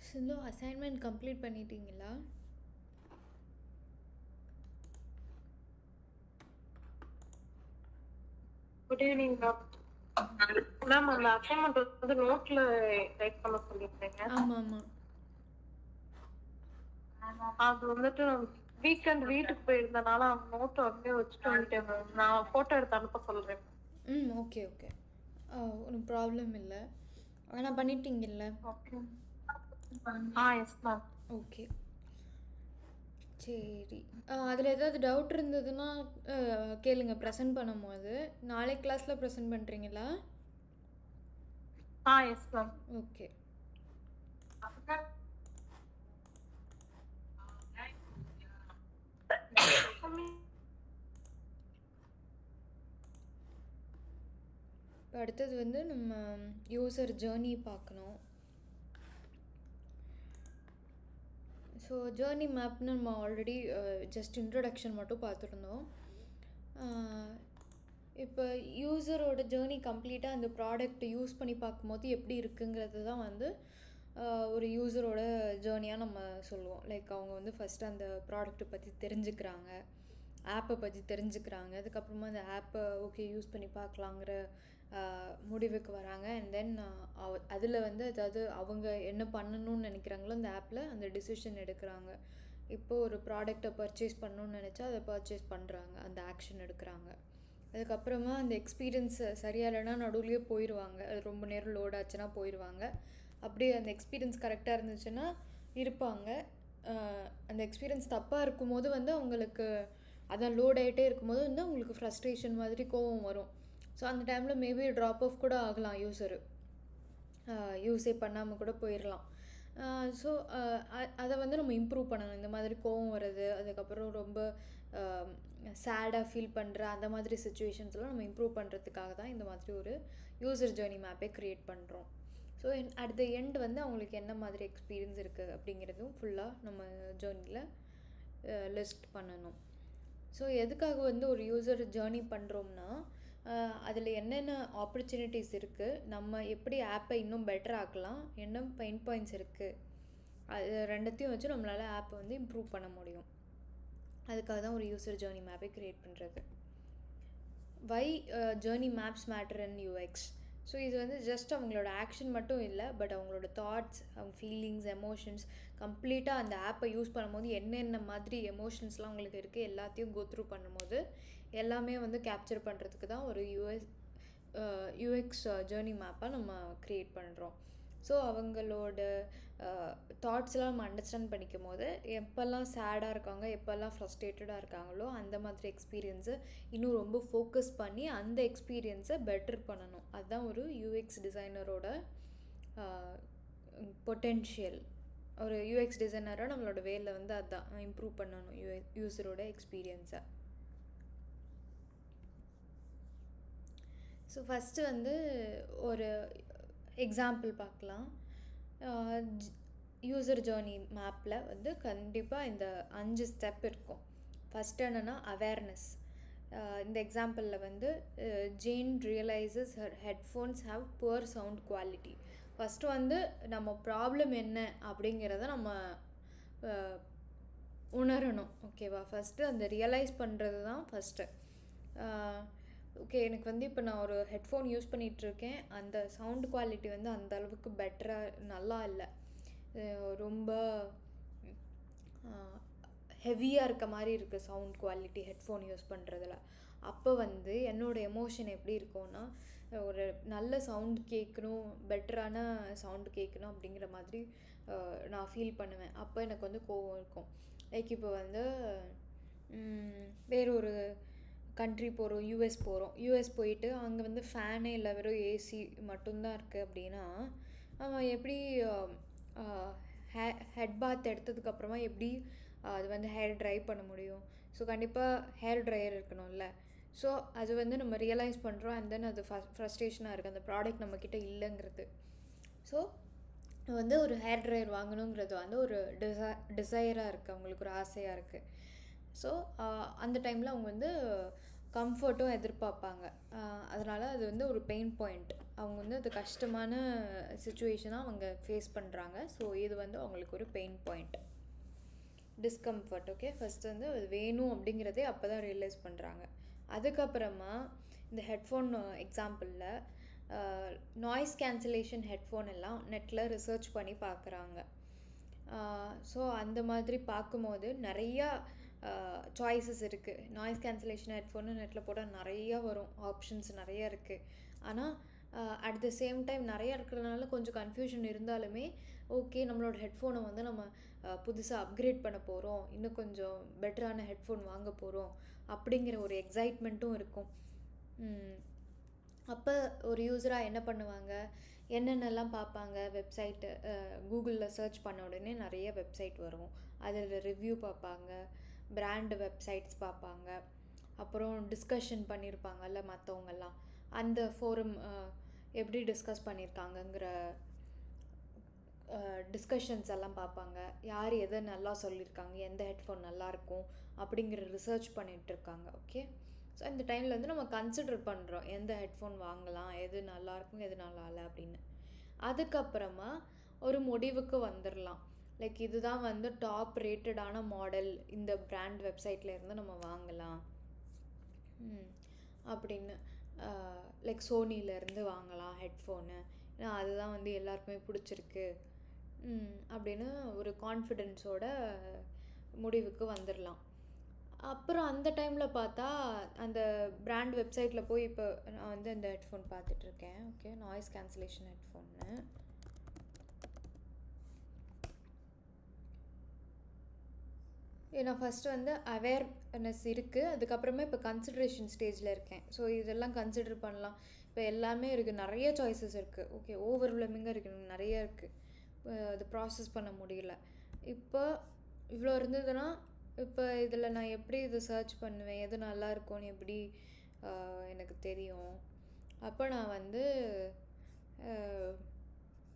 சிந்து assignment complete பண்ணிட்டீங்களா? Good evening ma'am. Ma'am அந்த assignment வந்து நோட்ல டைப் பண்ண சொல்லியிருந்தீங்க. ஆமாம் அது வந்துட்டு வீக்கெண்ட் வீட்டுக்கு போயிருந்தனால அந்த நோட்டை அப்படியே வச்சுட்டு வந்துட்டேன் மேம். நான் போட்டோ எடுத்து அனுப்ப சொல்றேன். ஓகே ஓகே, ஒன்றும் ப்ராப்ளம் இல்லை. ஆனால் பண்ணிட்டீங்கல்ல? ஓகே. Yes ma'am. ஓகே சரி. அதில் ஏதாவது டவுட் இருந்ததுன்னா கேளுங்க ப்ரெசென்ட் பண்ணும்போது. நாளைக்கு கிளாஸில் ப்ரெசென்ட் பண்ணுறீங்களா? Yes ma'am. ஓகே. இப்போ அடுத்தது வந்து நம்ம யூசர் ஜேர்னி பார்க்கணும். ஸோ ஜேர்னி மேப்னு நம்ம ஆல்ரெடி ஜஸ்ட் இன்ட்ரொடக்ஷன் மட்டும் பார்த்துருந்தோம். இப்போ யூசரோட ஜேர்னி கம்ப்ளீட்டாக அந்த ப்ராடக்ட் யூஸ் பண்ணி பார்க்கும்போது எப்படி இருக்குங்கிறது தான் வந்து ஒரு யூசரோட ஜேர்னியாக நம்ம சொல்லுவோம். லைக் அவங்க வந்து ஃபஸ்ட்டு அந்த ப்ராடக்ட்டை பற்றி தெரிஞ்சுக்கிறாங்க, ஆப்பை பற்றி தெரிஞ்சுக்கிறாங்க, அதுக்கப்புறமா அந்த ஆப்பை ஓகே யூஸ் பண்ணி பார்க்கலாங்கிற முடிவுக்கு வராங்க. அண்ட் தென் அதில் வந்து அதாவது அவங்க என்ன பண்ணணும்னு நினைக்கிறாங்களோ அந்த ஆப்பில் அந்த டிசிஷன் எடுக்கிறாங்க. இப்போது ஒரு ப்ராடக்டை பர்ச்சேஸ் பண்ணணுன்னு நினச்சா அதை பர்ச்சேஸ் பண்ணுறாங்க, அந்த ஆக்ஷன் எடுக்கிறாங்க. அதுக்கப்புறமா அந்த எக்ஸ்பீரியன்ஸ் சரியாக இல்லைன்னா நடுவுலேயே போயிடுவாங்க. அது ரொம்ப நேரம் லோட் ஆச்சுன்னா போயிடுவாங்க. அப்படியே அந்த எக்ஸ்பீரியன்ஸ் கரெக்டாக இருந்துச்சுன்னா இருப்பாங்க. அந்த எக்ஸ்பீரியன்ஸ் தப்பாக இருக்கும்போது வந்து அவங்களுக்கு அதான் லோட் ஆகிட்டே இருக்கும்போது வந்து அவங்களுக்கு ஃப்ரஸ்ட்ரேஷன் மாதிரி கோவம் வரும். ஸோ அந்த டைமில் மேபி ட்ராப் ஆஃப் கூட ஆகலாம், யூஸரு யூஸே பண்ணாமல் கூட போயிடலாம். ஸோ அதை வந்து நம்ம இம்ப்ரூவ் பண்ணணும். இந்த மாதிரி கோவம் வர்றது, அதுக்கப்புறம் ரொம்ப சேடாக ஃபீல் பண்ணுற அந்த மாதிரி சுச்சுவேஷன்ஸ்லாம் நம்ம இம்ப்ரூவ் பண்ணுறதுக்காக தான் இந்த மாதிரி ஒரு யூசர் ஜேர்னி மேப்பே க்ரியேட் பண்ணுறோம். ஸோ அட் த எண்ட் வந்து அவங்களுக்கு என்ன மாதிரி எக்ஸ்பீரியன்ஸ் இருக்குது அப்படிங்கிறதும் ஃபுல்லாக நம்ம ஜேர்னியில் லிஸ்ட் பண்ணணும். ஸோ எதுக்காக வந்து ஒரு யூசர் ஜேர்னி பண்ணுறோம்னா அதில் என்னென்ன ஆப்பர்ச்சுனிட்டிஸ் இருக்குது, நம்ம எப்படி ஆப்பை இன்னும் பெட்டர் ஆக்கலாம், என்ன பெயின் பாயிண்ட்ஸ் இருக்குது, அது ரெண்டத்தையும் வச்சு நம்மளால் ஆப்பை வந்து இம்ப்ரூவ் பண்ண முடியும். அதுக்காக தான் ஒரு யூசர் ஜேர்னி மேப்பை க்ரியேட் பண்ணுறது. Why journey maps matter in UX. So இது வந்து ஜஸ்ட் அவங்களோட ஆக்ஷன் மட்டும் இல்லை, பட் அவங்களோட தாட்ஸ், அவங்க ஃபீலிங்ஸ், எமோஷன்ஸ் கம்ப்ளீட்டாக அந்த ஆப்பை யூஸ் பண்ணும்போது என்னென்ன மாதிரி எமோஷன்ஸ்லாம் அவங்களுக்கு இருக்குது எல்லாத்தையும் கோத்ரூ பண்ணும்போது எல்லாமே வந்து கேப்சர் பண்ணுறதுக்கு தான் ஒரு யூஎக்ஸ் ஜேர்னி மேப்பாக நம்ம க்ரியேட் பண்ணுறோம். ஸோ அவங்களோட தாட்ஸ்லாம் நம்ம அண்டர்ஸ்டாண்ட் பண்ணிக்கும் போது எப்போல்லாம் சேடாக இருக்காங்க, எப்போல்லாம் ஃப்ரஸ்ட்ரேட்டடாக இருக்காங்களோ அந்த மாதிரி எக்ஸ்பீரியன்ஸை இன்னும் ரொம்ப ஃபோக்கஸ் பண்ணி அந்த எக்ஸ்பீரியன்ஸை பெட்டர் பண்ணணும். அதுதான் ஒரு யூஎக்ஸ் டிசைனரோட பொட்டென்ஷியல். ஒரு யூஎக்ஸ் டிசைனராக நம்மளோட வேலை வந்து அதுதான் இம்ப்ரூவ் பண்ணணும் யூஸரோட எக்ஸ்பீரியன்ஸை. ஸோ ஃபஸ்ட்டு வந்து ஒரு எக்ஸாம்பிள் பார்க்கலாம். யூசர் ஜேர்னி மேப்பில் வந்து கண்டிப்பாக இந்த 5 ஸ்டெப் இருக்கும். ஃபஸ்ட் என்னென்னா அவேர்னஸ். இந்த எக்ஸாம்பிளில் வந்து Jane realises her headphones have poor sound quality. First வந்து நம்ம ப்ராப்ளம் என்ன அப்படிங்கிறத நம்ம உணரணும். ஓகேவா? ஃபஸ்ட்டு அந்த ரியலைஸ் பண்ணுறது தான் ஃபஸ்ட்டு. ஓகே, எனக்கு வந்து இப்போ நான் ஒரு ஹெட்ஃபோன் யூஸ் பண்ணிகிட்ருக்கேன், அந்த சவுண்ட் குவாலிட்டி வந்து அந்த அளவுக்கு பெட்டராக நல்லா இல்லை, ரொம்ப ஹெவியாக இருக்க மாதிரி இருக்குது சவுண்ட் குவாலிட்டி ஹெட்ஃபோன் யூஸ் பண்ணுறதுல. அப்போ வந்து என்னோடய எமோஷன் எப்படி இருக்கும்னா, ஒரு நல்ல சவுண்ட் கேட்கணும், பெட்டரான சவுண்டு கேட்கணும் அப்படிங்கிற மாதிரி நான் ஃபீல் பண்ணுவேன். அப்போ எனக்கு வந்து கோவம் இருக்கும். லைக் இப்போ வந்து வேறு ஒரு கண்ட்ரி போகிறோம், யூஎஸ் போயிட்டு அங்கே வந்து ஃபேனே இல்லை, வெறும் ஏசி மட்டும்தான் இருக்குது அப்படின்னா அவன் எப்படி ஹெட் பாத் எடுத்ததுக்கப்புறமா எப்படி அது வந்து ஹேர் ட்ரை பண்ண முடியும்? ஸோ கண்டிப்பாக ஹேர் ட்ரையர் இருக்கணும்ல. ஸோ அது வந்து நம்ம ரியலைஸ் பண்ணுறோம், அண்ட் தென் அது ஃப்ரஸ்ட்ரேஷனாக இருக்குது அந்த ப்ராடக்ட் நம்மக்கிட்ட இல்லைங்கிறது. ஸோ வந்து ஒரு ஹேர் ட்ரையர் வாங்கணுங்கிறது வந்து ஒரு டிசைராக இருக்குது, அவங்களுக்கு ஒரு ஆசையாக இருக்குது. ஸோ அந்த டைமில் அவங்க வந்து கம்ஃபர்ட்டும் எதிர்பார்ப்பாங்க. அதனால் அது வந்து ஒரு பெயின் பாயிண்ட். அவங்க வந்து அது கஷ்டமான சுச்சுவேஷனாக அவங்க ஃபேஸ் பண்ணுறாங்க. ஸோ இது வந்து அவங்களுக்கு ஒரு pain point, discomfort. Okay, first வந்து அது வேணும் அப்படிங்கிறதே அப்போ தான் ரியலைஸ் பண்ணுறாங்க. அதுக்கப்புறமா இந்த ஹெட்ஃபோன் எக்ஸாம்பிளில் நாய்ஸ் கேன்சலேஷன் ஹெட்ஃபோன் எல்லாம் நெட்டில் ரிசர்ச் பண்ணி பார்க்குறாங்க. ஸோ அந்த மாதிரி பார்க்கும்போது நிறையா சாய்ஸஸ் இருக்குது. நாய்ஸ் கேன்சலேஷன் ஹெட்ஃபோனு நெட்டில் போட்டால் நிறையா வரும், ஆப்ஷன்ஸ் நிறையா இருக்குது. ஆனால் அட் த சேம் டைம் நிறையா இருக்கிறதுனால கொஞ்சம் கன்ஃபியூஷன் இருந்தாலுமே ஓகே, நம்மளோட ஹெட்ஃபோனை வந்து நம்ம புதுசாக அப்கிரேட் பண்ண போகிறோம், இன்னும் கொஞ்சம் பெட்டரான ஹெட்ஃபோன் வாங்க போகிறோம் அப்படிங்கிற ஒரு எக்ஸைட்மெண்ட்டும் இருக்கும். அப்போ ஒரு யூஸராக என்ன பண்ணுவாங்க, என்னென்னலாம் பார்ப்பாங்க, வெப்சைட்டு கூகுளில் சர்ச் பண்ண உடனே நிறைய வெப்சைட் வரும், அதில் ரிவ்யூ பார்ப்பாங்க, பிராண்டு வெப்சைட்ஸ் பார்ப்பாங்க, அப்புறம் டிஸ்கஷன் பண்ணியிருப்பாங்கல்ல மற்றவங்கெல்லாம், அந்த ஃபோரம் எப்படி டிஸ்கஸ் பண்ணியிருக்காங்கங்கிற டிஸ்கஷன்ஸ் எல்லாம் பார்ப்பாங்க, யார் எதை நல்லா சொல்லியிருக்காங்க, எந்த ஹெட்ஃபோன் நல்லாயிருக்கும் அப்படிங்கிற ரிசர்ச் பண்ணிகிட்ருக்காங்க. ஓகே, ஸோ இந்த டைமில் வந்து நம்ம கன்சிடர் பண்ணுறோம் எந்த ஹெட்ஃபோன் வாங்கலாம், எது நல்லாயிருக்கும் எது நல்லா இல்லை அப்படின்னு. அதுக்கப்புறமா ஒரு முடிவுக்கு வந்துடலாம். லைக் இதுதான் வந்து டாப் ரேட்டடான மாடல், இந்த பிராண்ட் வெப்சைட்டில் இருந்து நம்ம வாங்கலாம் அப்படின்னு. லைக் சோனியிலேருந்து வாங்கலாம் ஹெட்ஃபோனு, ஏன்னா அதுதான் வந்து எல்லாருக்குமே பிடிச்சிருக்கு அப்படின்னு ஒரு கான்ஃபிடென்ஸோட முடிவுக்கு வந்துடலாம். அப்புறம் அந்த டைமில் பார்த்தா அந்த பிராண்ட் வெப்சைட்டில் போய் இப்போ நான் வந்து இந்த ஹெட்ஃபோன் பார்த்துட்ருக்கேன். ஓகே, நாய்ஸ் கேன்சலேஷன் ஹெட்ஃபோன்னு. நான் ஃபஸ்ட்டு வந்து அவேர்னஸ் இருக்குது, அதுக்கப்புறமே இப்போ கன்சிடரேஷன் ஸ்டேஜில் இருக்கேன். ஸோ இதெல்லாம் கன்சிடர் பண்ணலாம். இப்போ எல்லாமே இருக்குது, நிறைய சாய்ஸஸ் இருக்குது. ஓகே, ஓவர்வெல்மிங்காக இருக்குது, நிறைய இருக்குது, அது ப்ராசஸ் பண்ண முடியல. இப்போ இவ்வளோ இருந்ததுன்னா இப்போ இதில் நான் எப்படி இதை சர்ச் பண்ணுவேன், எது நல்லா இருக்கும்னு எப்படி எனக்கு தெரியும்? அப்போ நான் வந்து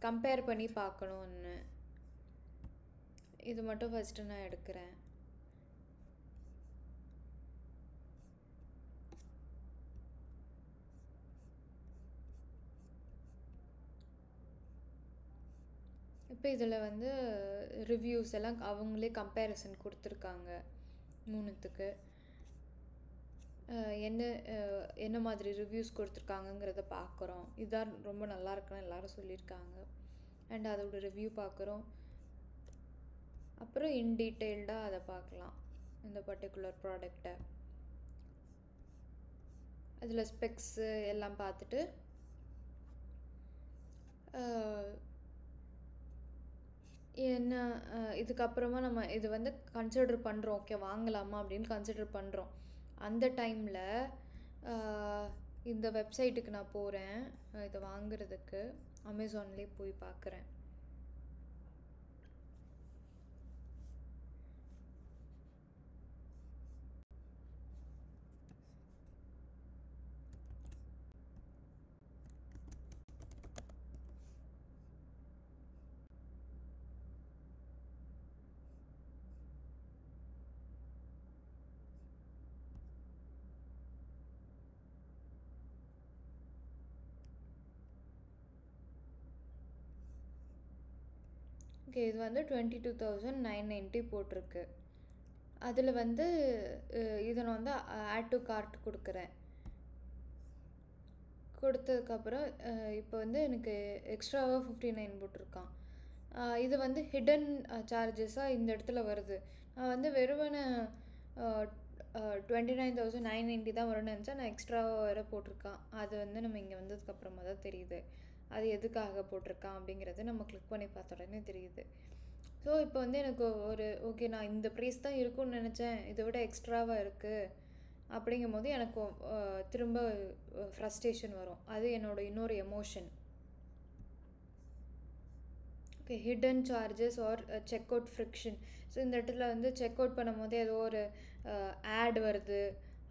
கம்பேர் பண்ணி பார்க்கணுன்னு இது மட்டும் ஃபஸ்ட்டு நான் எடுக்கிறேன். இப்போ இதில் வந்து ரிவ்யூஸ் எல்லாம் அவங்களே கம்பேரிசன் கொடுத்துருக்காங்க மூணுத்துக்கு. என்ன மாதிரி ரிவ்யூஸ் கொடுத்துருக்காங்கங்கிறத பார்க்குறோம். இதுதான் ரொம்ப நல்லா இருக்குன்னு எல்லோரும் சொல்லியிருக்காங்க, அண்ட் அதோட ரிவ்யூ பார்க்குறோம். அப்புறம் இன் டீட்டெயில்டாக அதை பார்க்கலாம், இந்த பர்டிகுலர் ப்ராடக்டை. அதில் ஸ்பெக்ஸு எல்லாம் பார்த்துட்டு என்ன இதுக்கப்புறமா நம்ம இது வந்து கன்சிடர் பண்ணுறோம். ஓகே, வாங்கலாமா அப்படின்னு கன்சிடர் பண்ணுறோம். அந்த டைமில் இந்த வெப்சைட்டுக்கு நான் போகிறேன், இதை வாங்குறதுக்கு அமேசான்லேயே போய் பார்க்குறேன். ஓகே, இது வந்து 22,990 போட்டிருக்கு. அதில் வந்து இதை நான் வந்து ஆட் டு கார்ட் கொடுக்குறேன். கொடுத்ததுக்கப்புறம் இப்போ வந்து எனக்கு எக்ஸ்ட்ராவாக 59 போட்டிருக்கான். இது வந்து ஹிடன் சார்ஜஸாக இந்த இடத்துல வருது. நான் வந்து வெறுமனே 29,990 தான் வரும்னு நினச்சா, நான் எக்ஸ்ட்ராவாக வேறு போட்டிருக்கான். அது வந்து நம்ம இங்கே வந்ததுக்கப்புறமா தான் தெரியுது அது எதுக்காக போட்டிருக்கான் அப்படிங்கிறது. நம்ம கிளிக் பண்ணி பார்த்த உடனே தெரியுது. ஸோ இப்போ வந்து எனக்கு ஒரு ஓகே, நான் இந்த ப்ரைஸ் தான் இருக்கும்னு நினச்சேன், இதை விட எக்ஸ்ட்ராவாக இருக்குது அப்படிங்கும் போது எனக்கு திரும்ப ஃப்ரஸ்ட்ரேஷன் வரும். அது என்னோட இன்னொரு emotion. Okay, hidden charges are check out friction. So இந்த இடத்துல வந்து செக் அவுட் பண்ணும் போதே ஏதோ ஒரு ஆட் வருது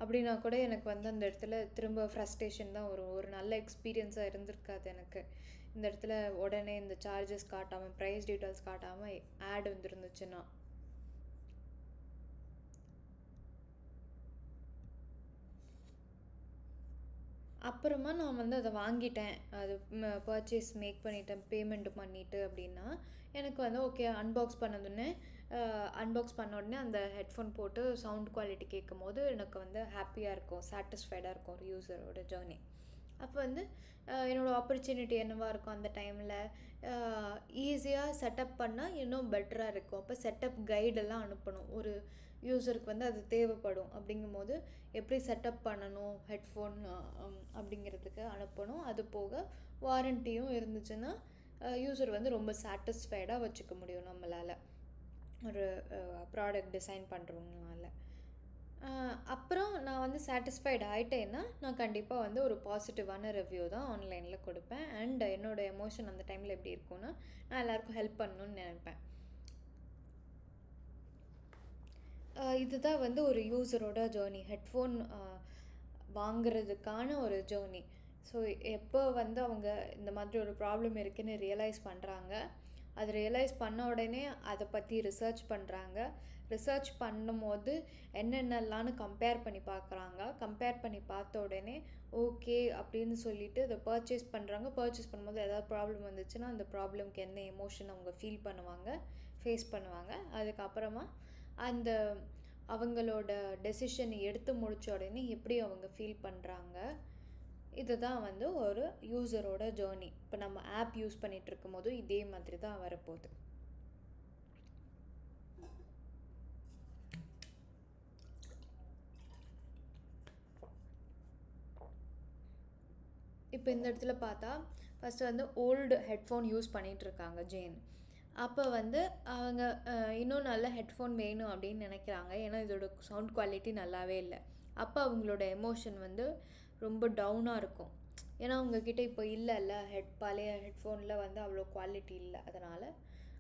அப்படின்னா கூட எனக்கு வந்து அந்த இடத்துல திரும்ப ஃப்ரஸ்ட்ரேஷன் தான் வரும். ஒரு நல்ல எக்ஸ்பீரியன்ஸாக இருந்திருக்காது எனக்கு. இந்த இடத்துல உடனே இந்த சார்ஜஸ் காட்டாமல், ப்ரைஸ் டீட்டெயில்ஸ் காட்டாமல் ஆட் வந்துருந்துச்சுன்னா. அப்புறமா நான் வந்து அதை வாங்கிட்டேன், அது பர்ச்சேஸ் மேக் பண்ணிட்டேன், பேமெண்ட் பண்ணிவிட்டு அப்படின்னா எனக்கு வந்து ஓகே அன்பாக்ஸ் பண்ணதுன்னே அன்பாக்ஸ் பண்ண உடனே அந்த ஹெட்ஃபோன் போட்டு சவுண்ட் குவாலிட்டி கேட்கும் போது எனக்கு வந்து ஹாப்பியாக இருக்கும், சாட்டிஸ்ஃபைடாக இருக்கும் ஒரு யூஸரோட ஜேர்னி. அப்போ வந்து என்னோடய ஆப்பர்ச்சுனிட்டி என்னவாக இருக்கும் அந்த டைமில், ஈஸியாக செட்டப் பண்ணால் இன்னும் பெட்டராக இருக்கும். அப்போ செட்டப் கைடெல்லாம் அனுப்பணும், ஒரு யூஸருக்கு வந்து அது தேவைப்படும். அப்படிங்கும்போது எப்படி செட்டப் பண்ணணும் ஹெட்ஃபோன் அப்படிங்கிறதுக்கு அனுப்பணும். அது போக வாரண்டியும் இருந்துச்சுன்னா யூஸர் வந்து ரொம்ப சாட்டிஸ்ஃபைடாக வச்சுக்க முடியும் நம்மளால், ஒரு ப்ராடக்ட் டிசைன் பண்ணுறவங்களால. அப்புறம் நான் வந்து சாட்டிஸ்ஃபைட் ஆகிட்டேன்னா நான் கண்டிப்பாக வந்து ஒரு பாசிட்டிவான ரிவ்யூ தான் ஆன்லைனில் கொடுப்பேன். அண்ட் என்னோடய எமோஷன் அந்த டைமில் எப்படி இருக்கும்னா, நான் எல்லாேருக்கும் ஹெல்ப் பண்ணணுன்னு நினைப்பேன். இதுதான் வந்து ஒரு யூஸரோட ஜேர்னி, ஹெட்ஃபோன் வாங்கிறதுக்கான ஒரு ஜேர்னி. ஸோ எப்போ வந்து அவங்க இந்த மாதிரி ஒரு ப்ராப்ளம் இருக்குதுன்னு ரியலைஸ் பண்ணுறாங்க, அது ரியலைஸ் பண்ண உடனே அதை பற்றி ரிசர்ச் பண்ணுறாங்க. ரிசர்ச் பண்ணும்போது என்னென்னலான்னு கம்பேர் பண்ணி பார்க்குறாங்க. கம்பேர் பண்ணி பார்த்த உடனே ஓகே அப்படின்னு சொல்லிவிட்டு அதை பர்ச்சேஸ் பண்ணுறாங்க. பர்ச்சேஸ் பண்ணும்போது ஏதாவது ப்ராப்ளம் வந்துச்சுன்னா அந்த ப்ராப்ளம்க்கு என்ன எமோஷன் அவங்க ஃபீல் பண்ணுவாங்க, ஃபேஸ் பண்ணுவாங்க. அதுக்கப்புறமா அந்த அவங்களோட டெசிஷனை எடுத்து முடித்த உடனே எப்படி அவங்க ஃபீல் பண்ணுறாங்க, இதுதான் வந்து ஒரு யூஸரோட ஜேர்னி. இப்போ நம்ம ஆப் யூஸ் பண்ணிகிட்டு இருக்கும் போதும் இதே மாதிரி தான் வரப்போகுது. இப்போ இந்த இடத்துல பார்த்தா ஃபஸ்ட்டு வந்து ஓல்டு ஹெட்ஃபோன் யூஸ் பண்ணிகிட்ருக்காங்க ஜேன். அப்போ வந்து அவங்க இன்னும் நல்ல ஹெட்ஃபோன் வேணும் அப்படின்னு நினைக்கிறாங்க, ஏன்னா இதோட சவுண்ட் குவாலிட்டி நல்லாவே இல்லை. அப்போ அவங்களோட எமோஷன் வந்து ரொம்ப டவுனாக இருக்கும், ஏன்னா அவங்கக்கிட்ட இப்போ இல்லைல்ல, பழைய ஹெட்ஃபோனில் வந்து அவ்வளோ குவாலிட்டி இல்லை. அதனால்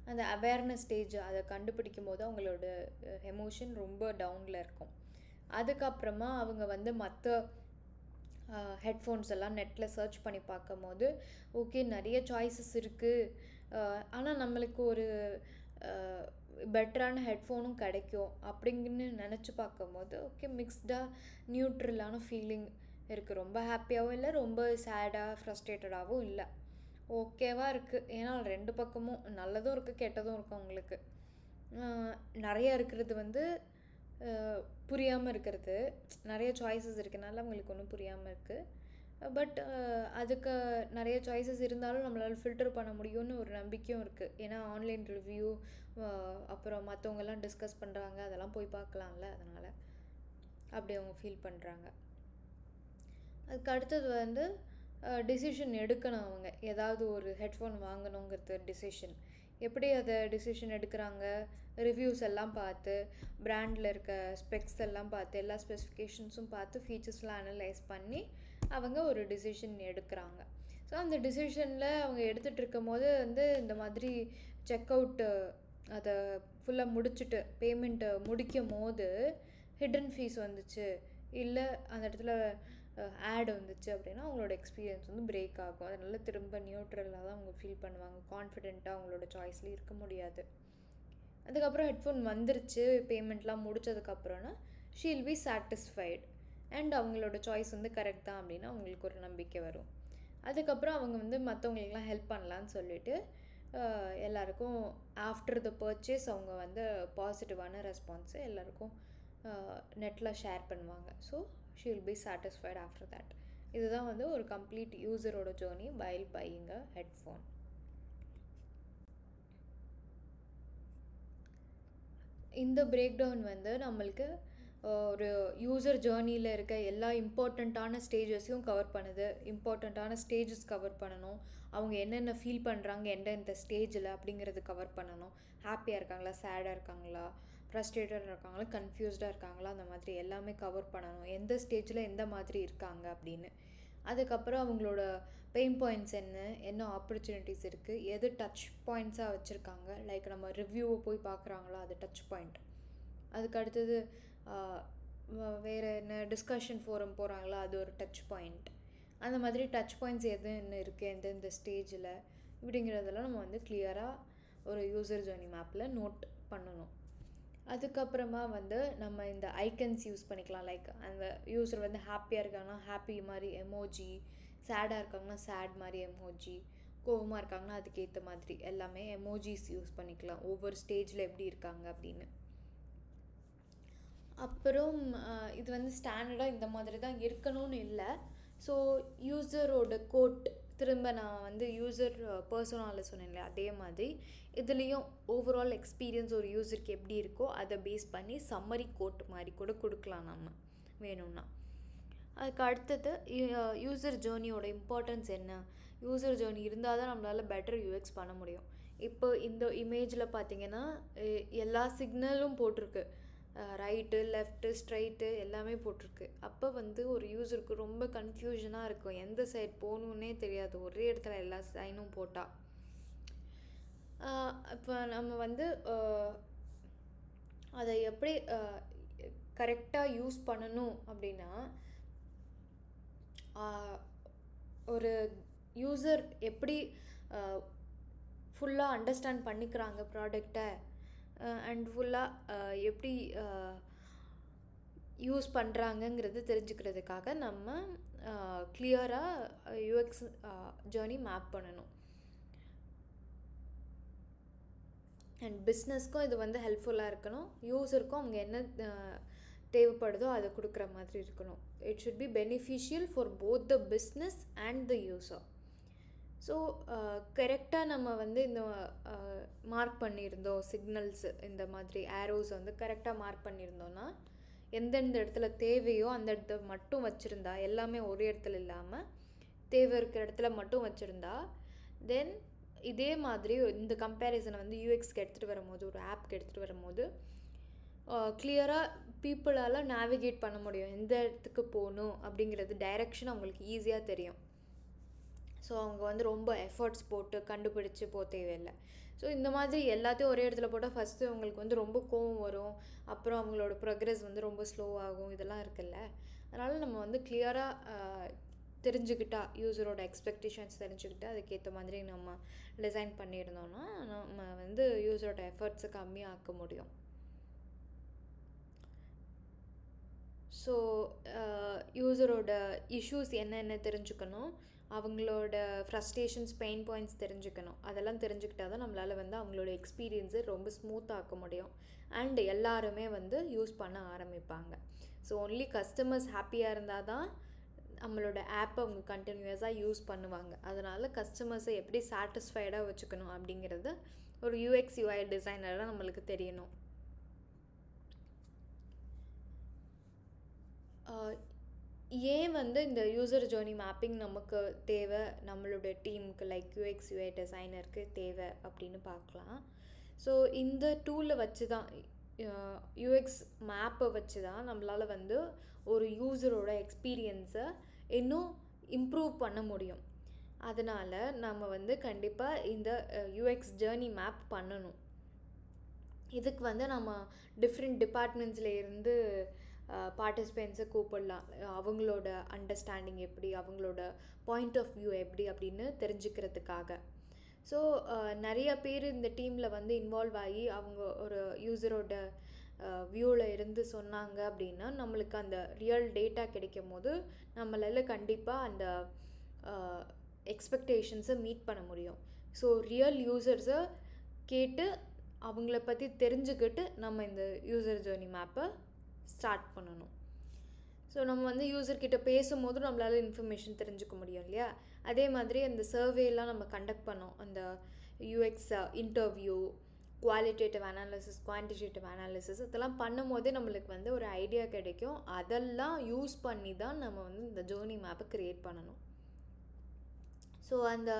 அந்த அவேர்னஸ் ஸ்டேஜ் அதை கண்டுபிடிக்கும் போது அவங்களோட எமோஷன் ரொம்ப டவுனில் இருக்கும். அதுக்கப்புறமா அவங்க வந்து மற்ற ஹெட்ஃபோன்ஸ் எல்லாம் நெட்டில் சர்ச் பண்ணி பார்க்கும் போது ஓகே நிறைய சாய்ஸஸ் இருக்குது, ஆனால் நம்மளுக்கு ஒரு பெட்டரான ஹெட்ஃபோனும் கிடைக்கும் அப்படிங்கன்னு நினச்சி பார்க்கும்போது ஓகே மிக்ஸ்டாக நியூட்ரலான ஃபீலிங் இருக்குது. ரொம்ப ஹாப்பியாகவும் இல்லை, ரொம்ப சேடாக ஃப்ரஸ்ட்ரேட்டடாகவும் இல்லை, ஓகேவாக இருக்குது. ஏன்னா ரெண்டு பக்கமும் நல்லதும் இருக்குது கெட்டதும் இருக்குது. அவங்களுக்கு நிறையா இருக்கிறது வந்து புரியாமல் இருக்கிறது, நிறைய சாய்ஸஸ் இருக்கனால அவங்களுக்கு ஒன்றும் புரியாமல் இருக்குது. பட் அதுக்கு நிறைய சாய்ஸஸ் இருந்தாலும் நம்மளால் ஃபில்டர் பண்ண முடியும்னு ஒரு நம்பிக்கையும் இருக்குது. ஏன்னா ஆன்லைன் ரிவ்யூ அப்புறம் மற்றவங்கெல்லாம் டிஸ்கஸ் பண்ணுறாங்க, அதெல்லாம் போய் பார்க்கலாம்ல, அதனால் அப்படி அவங்க ஃபீல் பண்ணுறாங்க. அதுக்கு அடுத்தது வந்து டிசிஷன் எடுக்கணும். அவங்க ஏதாவது ஒரு ஹெட்ஃபோன் வாங்கணுங்கிறது டிசிஷன் எப்படி அதை டிசிஷன் எடுக்கிறாங்க, ரிவ்யூஸ் எல்லாம் பார்த்து, பிராண்டில் இருக்க ஸ்பெக்ஸ் எல்லாம் பார்த்து, எல்லா ஸ்பெசிஃபிகேஷன்ஸும் பார்த்து, ஃபீச்சர்ஸ்லாம் அனலைஸ் பண்ணி அவங்க ஒரு டிசிஷன் எடுக்கிறாங்க. ஸோ அந்த டிசிஷனில் அவங்க எடுத்துகிட்டு இருக்கும் போது வந்து இந்த மாதிரி செக் அவுட்டு அதை ஃபுல்லாக முடிச்சுட்டு பேமெண்ட்டை முடிக்கும் போது ஹிடன் ஃபீஸ் வந்துச்சு, இல்லை அந்த இடத்துல ஆட் வந்துச்சு அப்படின்னா அவங்களோட எக்ஸ்பீரியன்ஸ் வந்து பிரேக் ஆகும். அதனால் திரும்ப நியூட்ரலாக தான் அவங்க ஃபீல் பண்ணுவாங்க, கான்ஃபிடெண்ட்டாக அவங்களோட சாய்ஸ்லேயும் இருக்க முடியாது. அதுக்கப்புறம் ஹெட்ஃபோன் வந்துருச்சு, பேமெண்ட்லாம் முடித்ததுக்கப்புறம்னா ஷீல் பி சாட்டிஸ்ஃபைடு அண்ட் அவங்களோட சாய்ஸ் வந்து கரெக்ட் தான் அப்படின்னு அவங்களுக்கு ஒரு நம்பிக்கை வரும். அதுக்கப்புறம் அவங்க வந்து மற்றவங்களுக்குலாம் ஹெல்ப் பண்ணலான்னு சொல்லிட்டு எல்லாருக்கும் ஆஃப்டர் த பர்ச்சேஸ் அவங்க வந்து பாசிட்டிவான ரெஸ்பான்ஸு எல்லாருக்கும் நெட்டில் ஷேர் பண்ணுவாங்க. So she will be satisfied after that. இதுதான் வந்து ஒரு கம்ப்ளீட் யூஸரோட journey while buying a headphone. இந்த பிரேக் டவுன் வந்து நம்மளுக்கு ஒரு யூசர் ஜேர்னியில் இருக்க எல்லா இம்பார்ட்டண்ட்டான ஸ்டேஜஸையும் கவர் பண்ணுது. இம்பார்ட்டண்ட்டான ஸ்டேஜஸ் கவர் பண்ணணும், அவங்க என்னென்ன ஃபீல் பண்ணுறாங்க எந்தெந்த ஸ்டேஜில் அப்படிங்கிறது கவர் பண்ணணும். ஹாப்பியாக இருக்காங்களா, சேடாக இருக்காங்களா, ஃப்ரஸ்ட்ரேட்டடாக இருக்காங்களா, கன்ஃபியூஸ்டாக இருக்காங்களா, அந்த மாதிரி எல்லாமே கவர் பண்ணணும், எந்த ஸ்டேஜில் எந்த மாதிரி இருக்காங்க அப்படின்னு. அதுக்கப்புறம் அவங்களோட பெயின் பாயிண்ட்ஸ் என்ன ஆப்பர்ச்சுனிட்டிஸ் இருக்குது, எது டச் பாயிண்ட்ஸாக வச்சுருக்காங்க, லைக் நம்ம ரிவ்யூவை போய் பார்க்குறாங்களா அது டச் பாயிண்ட். அதுக்கு அடுத்தது வேறு என்ன டிஸ்கஷன் ஃபோரம் போகிறாங்களா அது ஒரு டச் பாயிண்ட். அந்த மாதிரி டச் பாயிண்ட்ஸ் என்ன இருக்குது எந்தெந்த ஸ்டேஜில் இப்படிங்கிறதெல்லாம் நம்ம வந்து கிளியராக ஒரு யூசர் ஜேர்னி மேப்பில் நோட் பண்ணணும். அதுக்கப்புறமா வந்து நம்ம இந்த ஐக்கன்ஸ் யூஸ் பண்ணிக்கலாம். லைக் அந்த யூஸர் வந்து ஹாப்பியாக இருக்காங்கன்னா ஹாப்பி மாதிரி எமோஜி, சேடாக இருக்காங்கன்னா சேட் மாதிரி எமோஜி, கோவமாக இருக்காங்கன்னா அதுக்கேற்ற மாதிரி எல்லாமே எமோஜிஸ் யூஸ் பண்ணிக்கலாம், ஒவ்வொரு ஸ்டேஜில் எப்படி இருக்காங்க அப்படின்னு. அப்புறம் இது வந்து ஸ்டாண்டர்டாக இந்த மாதிரி தான் இருக்கணும்னு இல்லை. ஸோ யூஸரோட கோட், திரும்ப நான் வந்து யூஸர் பர்சனால சொன்னேன்ல அதே மாதிரி இதுலேயும் ஓவரால் எக்ஸ்பீரியன்ஸ் ஒரு யூஸருக்கு எப்படி இருக்கோ அதை பேஸ் பண்ணி சம்மரி கோட் மாதிரி கூட கொடுக்கலாம் நம்ம வேணும்னா. அதுக்கு அடுத்தது யூஸர் ஜேர்னியோட இம்பார்ட்டன்ஸ் என்ன, யூஸர் ஜேர்னி இருந்தால் தான் நம்மளால் பெட்டர் யூஎக்ஸ் பண்ண முடியும். இப்போ இந்த இமேஜில் பார்த்தீங்கன்னா எல்லா சிக்னலும் போட்டிருக்கு, ரைட்டு லெஃப்ட்டு ஸ்ட்ரைட்டு எல்லாமே போட்டிருக்கு. அப்போ வந்து ஒரு யூஸருக்கு ரொம்ப கன்ஃபியூஷனாக இருக்கும், எந்த சைட் போகணுன்னே தெரியாது ஒரே இடத்துல எல்லா சைனும் போட்டால். இப்போ நம்ம வந்து அதை எப்படி கரெக்டாக யூஸ் பண்ணணும் அப்படின்னா, ஒரு யூஸர் எப்படி ஃபுல்லாக அண்டர்ஸ்டாண்ட் பண்ணிக்கிறாங்க ப்ராடக்டை அண்ட் ஃபுல்லாக எப்படி யூஸ் பண்ணுறாங்கங்கிறது தெரிஞ்சுக்கிறதுக்காக நம்ம கிளியராக யூஎக்ஸ் ஜேர்னி மேப் பண்ணணும். அண்ட் பிஸ்னஸ்க்கும் இது வந்து ஹெல்ப்ஃபுல்லாக இருக்கணும், யூஸருக்கும் அவங்க என்ன தேவைப்படுதோ அதை கொடுக்குற மாதிரி இருக்கணும். It should be beneficial for both the business and the user. So கரெக்டாக நம்ம வந்து இந்த மார்க் பண்ணியிருந்தோம் சிக்னல்ஸு, இந்த மாதிரி ஆரோஸ் வந்து கரெக்டாக மார்க் பண்ணியிருந்தோன்னா எந்தெந்த இடத்துல தேவையோ அந்த இடத்த மட்டும் வச்சுருந்தா, எல்லாமே ஒரு இடத்துல இல்லாமல் தேவை இருக்கிற இடத்துல மட்டும் வச்சுருந்தா, தென் இதே மாதிரி இந்த கம்பேரிசனை வந்து யூஎக்ஸ்க்கு எடுத்துகிட்டு வரும்போது, ஒரு ஆப்க்கு எடுத்துகிட்டு வரும்போது கிளியராக பீப்புளால் நேவிகேட் பண்ண முடியும், எந்த இடத்துக்கு போகணும் அப்படிங்கிறது டைரெக்ஷன் அவங்களுக்கு ஈஸியாக தெரியும். ஸோ அவங்க வந்து ரொம்ப எஃபர்ட்ஸ் போட்டு கண்டுபிடிச்சி போக தேவையில்லை. ஸோ இந்த மாதிரி எல்லாத்தையும் ஒரே இடத்துல போட்டால் ஃபஸ்ட்டு அவங்களுக்கு வந்து ரொம்ப கோவம் வரும், அப்புறம் அவங்களோட ப்ரோக்ரஸ் வந்து ரொம்ப ஸ்லோவாகும், இதெல்லாம் இருக்குல்ல. அதனால் நம்ம வந்து கிளியராக தெரிஞ்சுக்கிட்டா, யூஸரோட எக்ஸ்பெக்டேஷன்ஸ் தெரிஞ்சுக்கிட்டா அதுக்கேற்ற மாதிரி நம்ம டிசைன் பண்ணியிருந்தோன்னா நம்ம வந்து யூஸரோட எஃபர்ட்ஸை கம்மியாக்க முடியும். ஸோ யூஸரோட இஷ்யூஸ் என்னென்ன தெரிஞ்சுக்கணும், அவங்களோட ஃப்ரஸ்ட்ரேஷன்ஸ், பெயின் பாயிண்ட்ஸ் தெரிஞ்சுக்கணும். அதெல்லாம் தெரிஞ்சுக்கிட்டால் தான் நம்மளால் வந்து அவங்களோட எக்ஸ்பீரியன்ஸை ரொம்ப ஸ்மூத்தாக ஆக்க முடியும் அண்ட் எல்லாருமே வந்து யூஸ் பண்ண ஆரம்பிப்பாங்க. ஸோ ஒன்லி கஸ்டமர்ஸ் ஹாப்பியாக இருந்தால் தான் நம்மளோட ஆப்பை அவங்க கண்டினியூஸாக யூஸ் பண்ணுவாங்க. அதனால் கஸ்டமர்ஸை எப்படி சாட்டிஸ்ஃபைடாக வச்சுக்கணும் அப்படிங்கிறது ஒரு யூஎக்ஸ் யூஐ டிசைனராக நம்மளுக்கு தெரியணும். ஏன் வந்து இந்த யூசர் ஜேர்னி மேப்பிங் நமக்கு தேவை, நம்மளோட டீமுக்கு லைக் யூஎக்ஸ் யூஐ டிசைனருக்கு தேவை அப்படின்னு பார்க்கலாம். ஸோ இந்த டூலை வச்சு தான், யூஎக்ஸ் மேப்பை வச்சு தான் நம்மளால் வந்து ஒரு யூஸரோட எக்ஸ்பீரியன்ஸை இன்னும் இம்ப்ரூவ் பண்ண முடியும். அதனால் நம்ம வந்து கண்டிப்பாக இந்த யூஎக்ஸ் ஜேர்னி மேப் பண்ணணும். இதுக்கு வந்து நம்ம டிஃப்ரெண்ட் டிபார்ட்மெண்ட்ஸில் இருந்து பார்ட்டிசிபென்ட்ஸை கூப்பிடலாம், அவங்களோட அண்டர்ஸ்டாண்டிங் எப்படி, அவங்களோட பாயிண்ட் ஆஃப் வியூ எப்படி அப்படின்னு தெரிஞ்சுக்கிறதுக்காக. ஸோ நிறைய பேர் இந்த டீமில் வந்து இன்வால்வ் ஆகி அவங்க ஒரு யூஸரோட வியூவில் இருந்து சொன்னாங்க அப்படின்னா நம்மளுக்கு அந்த ரியல் டேட்டா கிடைக்கும் போது நம்மளால் கண்டிப்பாக அந்த எக்ஸ்பெக்டேஷன்ஸை மீட் பண்ண முடியும். ஸோ ரியல் யூஸர்ஸை கேட்டு அவங்கள பற்றி தெரிஞ்சுக்கிட்டு நம்ம இந்த யூசர் ஜேர்னி மேப்பை ஸ்டார்ட் பண்ணணும். ஸோ நம்ம வந்து யூஸர்கிட்ட பேசும்போது நம்மளால் இன்ஃபர்மேஷன் தெரிஞ்சுக்க முடியும் இல்லையா. அதே மாதிரி அந்த சர்வேலாம் நம்ம கண்டக்ட் பண்ணோம், அந்த UX interview, qualitative analysis, quantitative analysis, இதெல்லாம் பண்ணும் போதே நம்மளுக்கு வந்து ஒரு ஐடியா கிடைக்கும். அதெல்லாம் யூஸ் பண்ணி தான் நம்ம வந்து இந்த ஜேர்னி மேப்பை க்ரியேட் பண்ணணும். ஸோ அந்த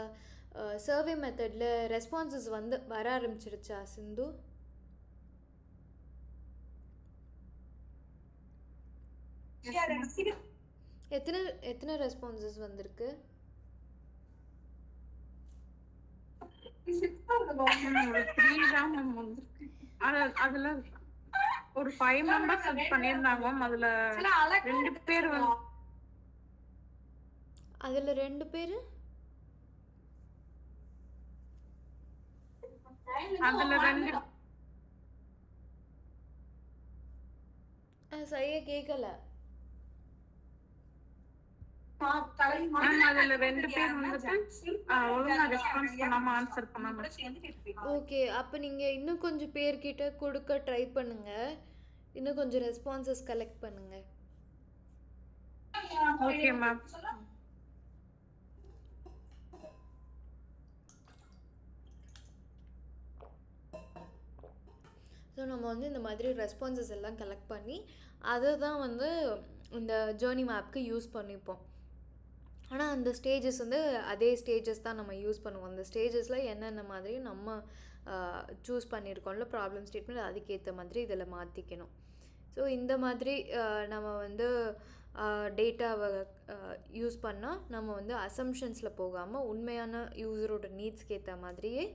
சர்வே மெத்தடில் ரெஸ்பான்சஸ் வந்து வர ஆரம்பிச்சிருச்சா சிந்து? எத்தனை ரெஸ்பான்சஸ் வந்திருக்கு? அதுல ஒரு 5 மெம்பர்ஸ் பண்ணிருந்தாங்க. அதுல 2 பேர் அதுல 2 பேர் அதுல 2 சரியாக கேட்கல. மேம் அதுல 2 பேர் வந்துட்டு ஒழுங்கா ரெஸ்பான்ஸ் பண்ணாம ஆன்சர் பண்ணாம. ஓகே, அப்போ நீங்கள் இன்னும் கொஞ்சம் பேர்கிட்ட கொடுக்க ட்ரை பண்ணுங்கள். இன்னும் கொஞ்சம் ரெஸ்பான்சஸ் கலெக்ட் பண்ணுங்கள். Okay ma'am. ஸோ நம்ம வந்து இந்த மாதிரி ரெஸ்பான்சஸ் எல்லாம் கலெக்ட் பண்ணி அதை தான் வந்து இந்த ஜேர்னி மேப்க்கு யூஸ் பண்ணிப்போம். ஆனால் அந்த ஸ்டேஜஸ் வந்து அதே ஸ்டேஜஸ் தான் நம்ம யூஸ் பண்ணுவோம். அந்த ஸ்டேஜஸில் என்னென்ன மாதிரி நம்ம சூஸ் பண்ணியிருக்கோம்ல ப்ராப்ளம் ஸ்டேட்மெண்ட், அதுக்கேற்ற மாதிரி இதில் மாற்றிக்கணும். ஸோ இந்த மாதிரி நம்ம வந்து டேட்டாவை யூஸ் பண்ணால் நம்ம வந்து அசம்ஷன்ஸில் போகாமல் உண்மையான யூஸரோட நீட்ஸ்க்கு ஏற்ற மாதிரியே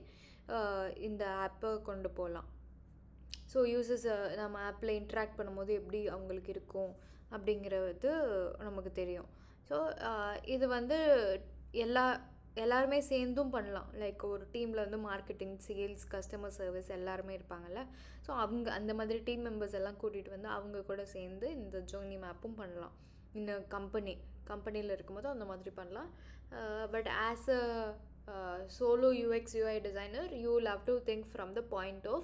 இந்த ஆப்பை கொண்டு போகலாம். ஸோ யூசர்ஸ் நம்ம ஆப்பில் இன்ட்ராக்ட் பண்ணும்போது எப்படி அவங்களுக்கு இருக்கும் அப்படிங்கிறது நமக்கு தெரியும். ஸோ இது வந்து எல்லாருமே சேர்ந்தும் பண்ணலாம். லைக் ஒரு டீமில் வந்து மார்க்கெட்டிங், சேல்ஸ், கஸ்டமர் சர்வீஸ் எல்லாருமே இருப்பாங்கள்ல. ஸோ அவங்க அந்த மாதிரி டீம் மெம்பர்ஸ் எல்லாம் கூட்டிகிட்டு வந்து அவங்க கூட சேர்ந்து இந்த ஜேர்னி மேப்பும் பண்ணலாம். இந்த கம்பெனியில் இருக்கும்போது அந்த மாதிரி பண்ணலாம். But as a solo UX UI designer, you will have to think from the point of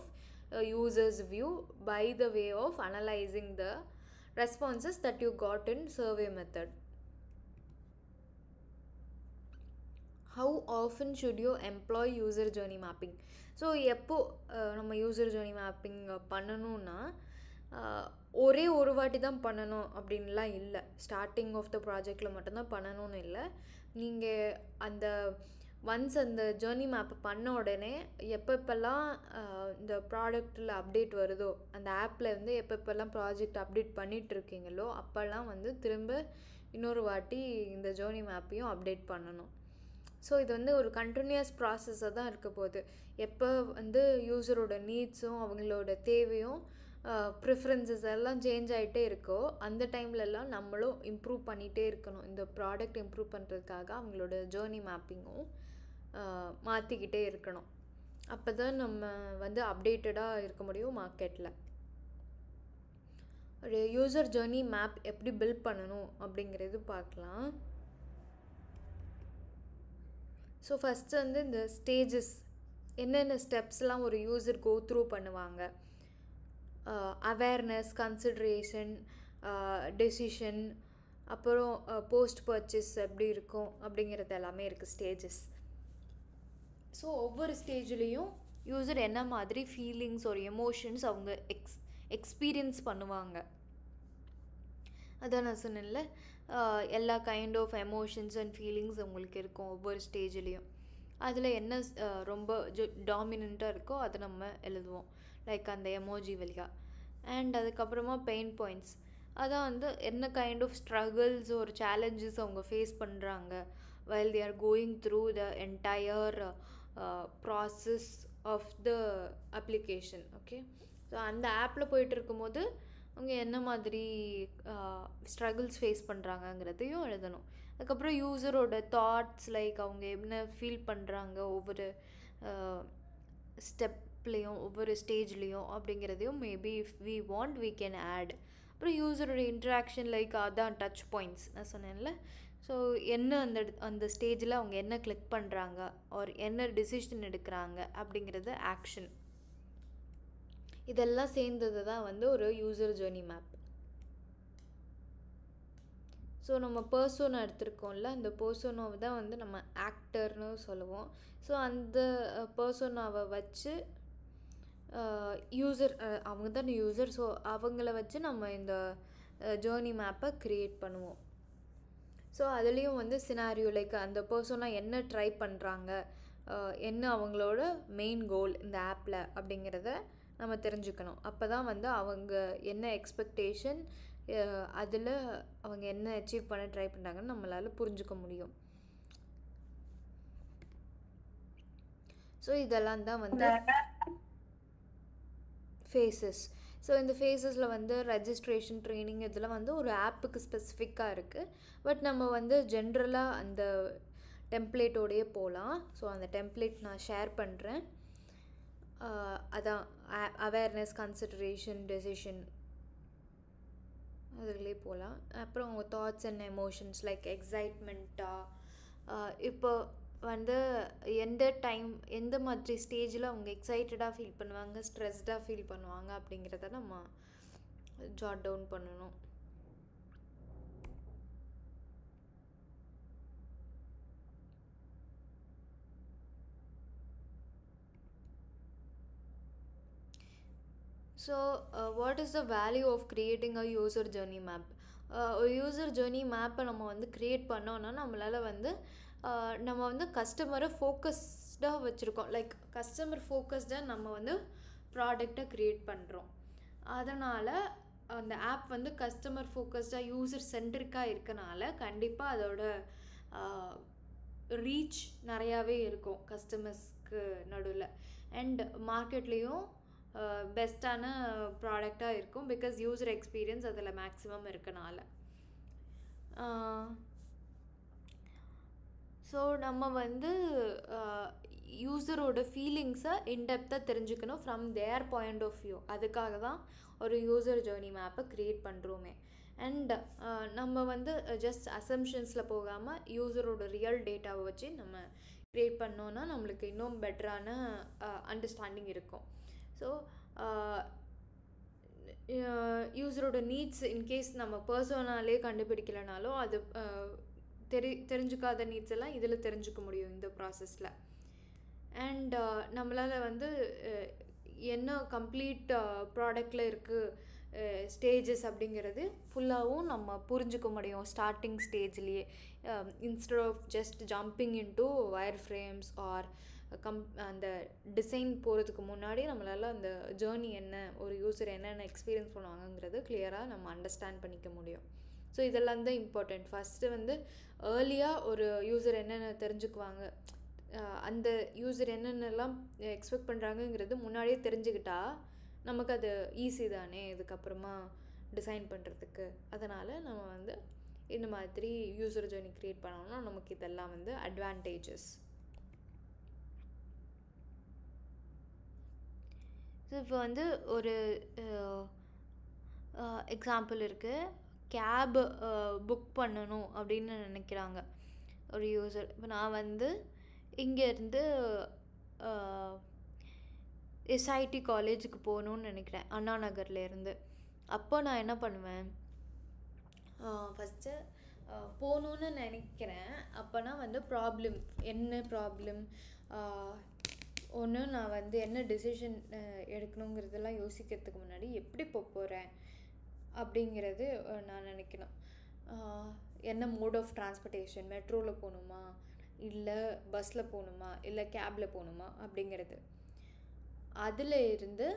user's view by the way of analyzing the responses that you got in survey method. How often should you employ user journey mapping? So எப்போ நம்ம user journey mapping பண்ணணும்னா ஒரே ஒரு வாட்டி தான் பண்ணணும் அப்படின்லாம் இல்லை. ஸ்டார்டிங் ஆஃப் த ப்ராஜெக்டில் மட்டும்தான் பண்ணணும்னு இல்லை. நீங்கள் அந்த ஒன்ஸ் அந்த ஜேர்னி மேப் பண்ண உடனே எப்பப்பெல்லாம் இந்த ப்ராடக்டில் அப்டேட் வருதோ, அந்த ஆப்பில் வந்து எப்பப்பெல்லாம் ப்ராஜெக்ட் அப்டேட் பண்ணிகிட்ருக்கீங்களோ அப்போல்லாம் வந்து திரும்ப இன்னொரு வாட்டி இந்த ஜேர்னி மேப்பையும் அப்டேட் பண்ணணும். ஸோ இது வந்து ஒரு கண்டினியூஸ் ப்ராசஸாக தான் இருக்க போகுது. எப்போ வந்து யூஸரோட நீட்ஸும் அவங்களோட தேவையும் ப்ரிஃபரன்சஸ் எல்லாம் சேஞ்ச் ஆகிட்டே இருக்கோ அந்த டைம்லலாம் நம்மளும் இம்ப்ரூவ் பண்ணிகிட்டே இருக்கணும். இந்த ப்ராடக்ட் இம்ப்ரூவ் பண்ணுறதுக்காக அவங்களோட ஜேர்னி மேப்பிங்கும் மாற்றிக்கிட்டே இருக்கணும். அப்போ தான் நம்ம வந்து அப்டேட்டடாக இருக்க முடியும் மார்க்கெட்டில். ஒரு யூசர் ஜேர்னி மேப் எப்படி பில்ட் பண்ணணும் அப்படிங்கிறது பார்க்கலாம். ஸோ ஃபஸ்ட்டு வந்து இந்த ஸ்டேஜஸ், என்னென்ன ஸ்டெப்ஸ்லாம் ஒரு யூசர் கோ த்ரூ பண்ணுவாங்க. அவேர்னஸ், கன்சிட்ரேஷன், டெசிஷன், அப்புறம் போஸ்ட் பர்ச்சேஸ் எப்படி இருக்கும் அப்படிங்கிறது எல்லாமே இருக்குது ஸ்டேஜஸ். ஸோ ஒவ்வொரு ஸ்டேஜ்லேயும் யூசர் என்ன மாதிரி ஃபீலிங்ஸ் ஒரு எமோஷன்ஸ் அவங்க எக்ஸ்பீரியன்ஸ் பண்ணுவாங்க. அதான் நான் சொன்னேன்ல, எல்லா kind of emotions and feelings அவங்களுக்கு இருக்கும் ஒவ்வொரு ஸ்டேஜ்லேயும். அதில் என்ன ரொம்ப டாமினண்ட்டாக இருக்கோ அதை நம்ம எழுதுவோம், லைக் அந்த எமோஜி வழியாக. அண்ட் அதுக்கப்புறமா பெயின் பாயிண்ட்ஸ், அதான் வந்து என்ன கைண்ட் ஆஃப் ஸ்ட்ரகிள்ஸ் ஒரு சேலஞ்சஸ் அவங்க ஃபேஸ் பண்ணுறாங்க while they are going through the entire process of the application. Okay, so அந்த ஆப்பில் போய்ட்டு இருக்கும்போது அவங்க என்ன மாதிரி ஸ்ட்ரகிள்ஸ் ஃபேஸ் பண்ணுறாங்கங்கிறதையும் எழுதணும். அதுக்கப்புறம் யூஸரோட தாட்ஸ், லைக் அவங்க என்ன ஃபீல் பண்ணுறாங்க ஒவ்வொரு ஸ்டெப்லேயும் ஒவ்வொரு ஸ்டேஜ்லேயும் அப்படிங்கிறதையும் maybe if we want we can add. அப்புறம் யூஸரோட இன்ட்ராக்ஷன், லைக் அதான் டச் பாயிண்ட்ஸ் நான் சொன்னேன்ல. ஸோ என்ன அந்த ஸ்டேஜில் அவங்க என்ன கிளிக் பண்ணுறாங்க ஆர் என்ன டிசிஷன் எடுக்கிறாங்க அப்படிங்கிறது ஆக்ஷன். இதெல்லாம் சேர்ந்தது தான் வந்து ஒரு யூசர் ஜேர்னி மேப். ஸோ நம்ம பர்சோனா எடுத்திருக்கோம்ல, அந்த பர்சோனாவை தான் வந்து நம்ம ஆக்டர்னு சொல்லுவோம். ஸோ அந்த பர்சோனாவை வச்சு யூசர், அவங்க தான் யூசர், ஸோ அவங்கள வச்சு நம்ம இந்த ஜேர்னி மேப்பை க்ரியேட் பண்ணுவோம். ஸோ அதுலேயும் வந்து சினாரியோ, லைக் அந்த பர்சோனா என்ன ட்ரை பண்ணுறாங்க, என்ன அவங்களோட மெயின் கோல் இந்த ஆப்பில் அப்படிங்கிறத நம்ம தெரிஞ்சுக்கணும். அப்போ தான் வந்து அவங்க என்ன எக்ஸ்பெக்டேஷன், அதில் அவங்க என்ன அச்சீவ் பண்ண ட்ரை பண்ணுறாங்கன்னு நம்மளால் புரிஞ்சுக்க முடியும். ஸோ இதெல்லாம் தான் வந்து ஃபேஸஸ். ஸோ இந்த ஃபேஸஸில் வந்து ரெஜிஸ்ட்ரேஷன், ட்ரைனிங் இதெல்லாம் வந்து ஒரு ஆப்புக்கு ஸ்பெசிஃபிக்காக இருக்குது. பட் நம்ம வந்து ஜென்ரலாக அந்த டெம்ப்ளேட்டோடையே போகலாம். ஸோ அந்த டெம்ப்ளேட் நான் ஷேர் பண்ணுறேன். அதான் அவேர்னஸ், கன்சிடரேஷன், டெசிஷன். அதுலேயே போகலாம். அப்புறம் உங்கள் தாட்ஸ் அண்ட் எமோஷன்ஸ் லைக் எக்ஸைட்மெண்ட்டாக இப்போ வந்து எந்த மாதிரி ஸ்டேஜில் அவங்க எக்ஸைட்டடாக ஃபீல் பண்ணுவாங்க, ஸ்ட்ரெஸ்டாக ஃபீல் பண்ணுவாங்க அப்படிங்கிறத நம்ம ஜாட் டவுன் பண்ணணும். So what is the value of creating a user journey map? ஒரு யூசர் ஜேர்னி மேப்பை நம்ம வந்து க்ரியேட் பண்ணோன்னா நம்மளால் வந்து நம்ம வந்து கஸ்டமரை ஃபோக்கஸ்டாக வச்சுருக்கோம். லைக் கஸ்டமர் ஃபோக்கஸ்டாக நம்ம வந்து ப்ராடக்டை க்ரியேட் பண்ணுறோம். அதனால் அந்த ஆப் வந்து கஸ்டமர் ஃபோக்கஸ்டாக யூசர் சென்ட்ரிக்காக இருக்கனால கண்டிப்பாக அதோட ரீச் நிறையாவே இருக்கும் கஸ்டமர்ஸ்க்கு நடுவில். அண்ட் மார்க்கெட்லேயும் பெஸ்ட்டான ப்ராடக்டாக இருக்கும் பிகாஸ் யூசர் எக்ஸ்பீரியன்ஸ் அதில் மேக்ஸிமம் இருக்கனால. ஸோ நம்ம வந்து யூசரோட ஃபீலிங்ஸை இன்டெப்த்தாக தெரிஞ்சுக்கணும் from their point of view. அதுக்காக தான் ஒரு யூசர் ஜேர்னி மேப்பை க்ரியேட் பண்ணுறோமே. அண்ட் நம்ம வந்து ஜஸ்ட் அசம்ஷன்ஸில் போகாமல் யூசரோட ரியல் டேட்டாவை வச்சு நம்ம க்ரியேட் பண்ணோன்னா நம்மளுக்கு இன்னும் பெட்டரான அண்டர்ஸ்டாண்டிங் இருக்கும். ஸோ யூசரோட நீட்ஸ் இன்கேஸ் நம்ம பர்சனாலே கண்டுபிடிக்கலைனாலும் அது தெரிஞ்சுக்காத நீட்ஸ் எல்லாம் இதில் தெரிஞ்சுக்க முடியும் இந்த ப்ராசஸில். அண்ட் நம்மளால் வந்து என்ன கம்ப்ளீட் ப்ராடக்டில் இருக்குது ஸ்டேஜஸ் அப்படிங்கிறது ஃபுல்லாகவும் நம்ம புரிஞ்சுக்க முடியும் ஸ்டார்டிங் ஸ்டேஜ்லேயே. Instead of just jumping into wireframes or அந்த டிசைன் போகிறதுக்கு முன்னாடி நம்மளால் அந்த ஜேர்னி என்ன, ஒரு யூசர் என்னென்ன எக்ஸ்பீரியன்ஸ் பண்ணுவாங்கங்கிறது கிளியராக நம்ம அண்டர்ஸ்டாண்ட் பண்ணிக்க முடியும். ஸோ இதெல்லாம் தான் இம்பார்ட்டண்ட். ஃபஸ்ட்டு வந்து ஏர்லியாக ஒரு யூசர் என்னென்ன தெரிஞ்சுக்குவாங்க, அந்த யூசர் என்னென்னலாம் எக்ஸ்பெக்ட் பண்ணுறாங்கங்கிறது முன்னாடியே தெரிஞ்சுக்கிட்டா நமக்கு அது ஈஸி தானே இதுக்கப்புறமா டிசைன் பண்ணுறதுக்கு. அதனால் நம்ம வந்து இந்த மாதிரி யூசர் ஜேர்னி க்ரியேட் பண்ணோம்னா நமக்கு இதெல்லாம் வந்து அட்வான்டேஜஸ். ஸோ இப்போ வந்து ஒரு எக்ஸாம்பிள் இருக்குது. கேப் புக் பண்ணணும் அப்படின்னு நினைக்கிறாங்க ஒரு யூசர். இப்போ நான் வந்து இங்கேருந்து எஸ்ஐடி காலேஜுக்கு போகணுன்னு நினைக்கிறேன் அண்ணா நகர்லேருந்து. அப்போ நான் என்ன பண்ணுவேன், ஃபஸ்ட்டு போகணுன்னு நினைக்கிறேன். அப்போனா வந்து என்ன ப்ராப்ளம், ஒன்று நான் வந்து என்ன டெசிஷன் எடுக்கணுங்கிறதெல்லாம் யோசிக்கிறதுக்கு முன்னாடி எப்படி போகிறேன் அப்படிங்கிறது நான் நினைக்கணும். என்ன மோட் ஆஃப் டிரான்ஸ்போர்ட்டேஷன், மெட்ரோவில் போகணுமா இல்லை பஸ்ஸில் போகணுமா இல்லை கேபில் போகணுமா அப்படிங்கிறது. அதில் இருந்து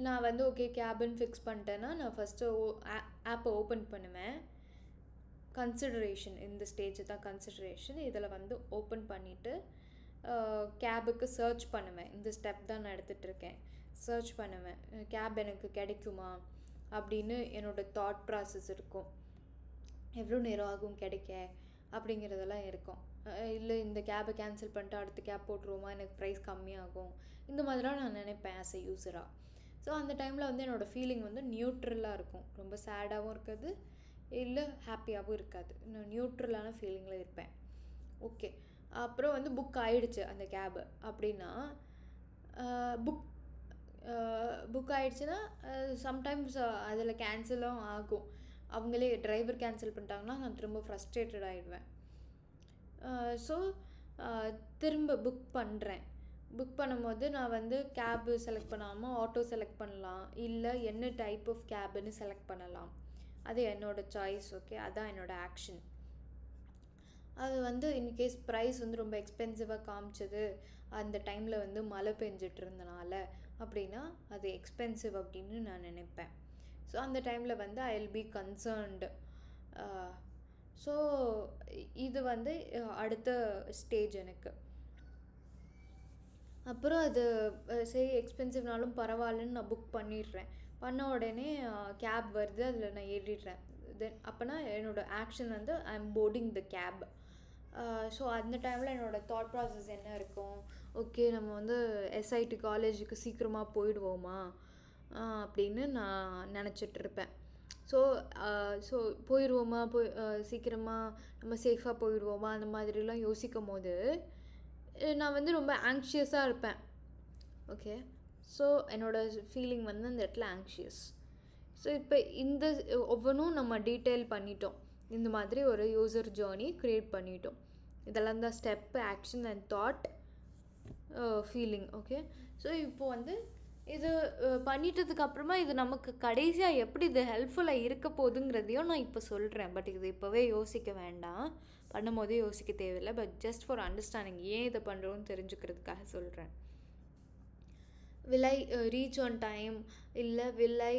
நான் வந்து ஓகே கேபுன்னு ஃபிக்ஸ் பண்ணிட்டேன்னா நான் ஃபஸ்ட்டு ஆப்பை ஓப்பன் பண்ணுவேன். கன்சிடரேஷன், இந்த ஸ்டேஜ் தான் கன்சிடரேஷன். இதில் வந்து ஓப்பன் பண்ணிவிட்டு கேபுக்கு சர்ச் பண்ணுவேன். இந்த ஸ்டெப் தான் நான் எடுத்துகிட்ருக்கேன். சர்ச் பண்ணுவேன் கேப் எனக்கு கிடைக்குமா அப்படின்னு. என்னோடய தாட் ப்ராசஸ் இருக்கும், எவ்வளோ நேரம் ஆகும் கிடைக்க அப்படிங்கிறதெல்லாம் இருக்கும். இல்லை இந்த கேபை கேன்சல் பண்ணிட்டு அடுத்த கேப் போட்டுருவோமா, எனக்கு ப்ரைஸ் கம்மியாகும், இந்த மாதிரிலாம் நான் நினைப்பேன் ஆஸ் எ யூஸராக. ஸோ அந்த டைமில் வந்து என்னோடய ஃபீலிங் வந்து நியூட்ரலாக இருக்கும். ரொம்ப சேடாகவும் இருக்காது, இல்லை ஹாப்பியாகவும் இருக்காது. நான் நியூட்ரலான ஃபீலிங்கில் இருப்பேன். ஓகே, அப்புறம் வந்து புக் ஆகிடுச்சு அந்த கேபு அப்படின்னா, புக் ஆகிடுச்சுன்னா சம்டைம்ஸ் அதில் கேன்சலும் ஆகும். அவங்களே டிரைவர் கேன்சல் பண்ணிட்டாங்கன்னா நான் திரும்ப ஃப்ரஸ்ட்ரேட்டட் ஆகிடுவேன். ஸோ திரும்ப புக் பண்ணுறேன். புக் பண்ணும்போது நான் வந்து கேபு செலக்ட் பண்ணாமல் ஆட்டோ செலக்ட் பண்ணலாம், இல்லை என்ன டைப் ஆஃப் கேபுன்னு செலக்ட் பண்ணலாம். அது என்னோடய சாய்ஸ். ஓகே, அதுதான் என்னோடய ஆக்ஷன். அது வந்து இன்கேஸ் ப்ரைஸ் வந்து ரொம்ப எக்ஸ்பென்சிவாக காமிச்சது, அந்த டைமில் வந்து மழை பெஞ்சிட்டு இருந்தனால அப்படின்னா அது எக்ஸ்பென்சிவ் அப்படின்னு நான் நினைப்பேன். ஸோ அந்த டைமில் வந்து I will be concerned. So இது வந்து அடுத்த ஸ்டேஜ் எனக்கு. அப்புறம் அது சரி எக்ஸ்பென்சிவ்னாலும் பரவாயில்லன்னு நான் புக் பண்ணிடுறேன். பண்ண உடனே கேப் வருது, அதில் நான் ஏறிடுறேன். தென் அப்போனா என்னோடய ஆக்ஷன் வந்து I am boarding the cab. So அந்த டைமில் என்னோடய தாட் ப்ராசஸ் என்ன இருக்கும், ஓகே நம்ம வந்து எஸ்ஐடி காலேஜுக்கு சீக்கிரமாக போயிடுவோமா அப்படின்னு நான் நினச்சிட்ருப்பேன். ஸோ ஸோ போயிடுவோமா சீக்கிரமாக நம்ம சேஃபாக போயிடுவோமா அந்த மாதிரிலாம் யோசிக்கும் போது நான் வந்து ரொம்ப ஆங்ஷியஸாக இருப்பேன். ஓகே, ஸோ என்னோடய ஃபீலிங் வந்து அந்த இடத்துல ஆங்ஷியஸ். ஸோ இப்போ இந்த ஒவ்வொன்றும் நம்ம டீட்டெயில் பண்ணிட்டோம். இந்த மாதிரி ஒரு யூசர் ஜேர்னி க்ரியேட் பண்ணிட்டோம். இதெல்லாம் தான் step, action and thought, feeling. Okay, so இப்போ வந்து இது பண்ணிட்டதுக்கப்புறமா இது நமக்கு கடைசியாக எப்படி இது ஹெல்ப்ஃபுல்லாக இருக்க போகுதுங்கிறதையும் நான் இப்போ சொல்கிறேன். பட் இது இப்போவே யோசிக்க வேண்டாம், பண்ணும் போதே யோசிக்க தேவையில்லை. பட் ஜஸ்ட் ஃபார் அண்டர்ஸ்டாண்டிங், ஏன் இதை பண்ணுறோன்னு தெரிஞ்சுக்கிறதுக்காக சொல்கிறேன். will I reach on time, இல்லை will I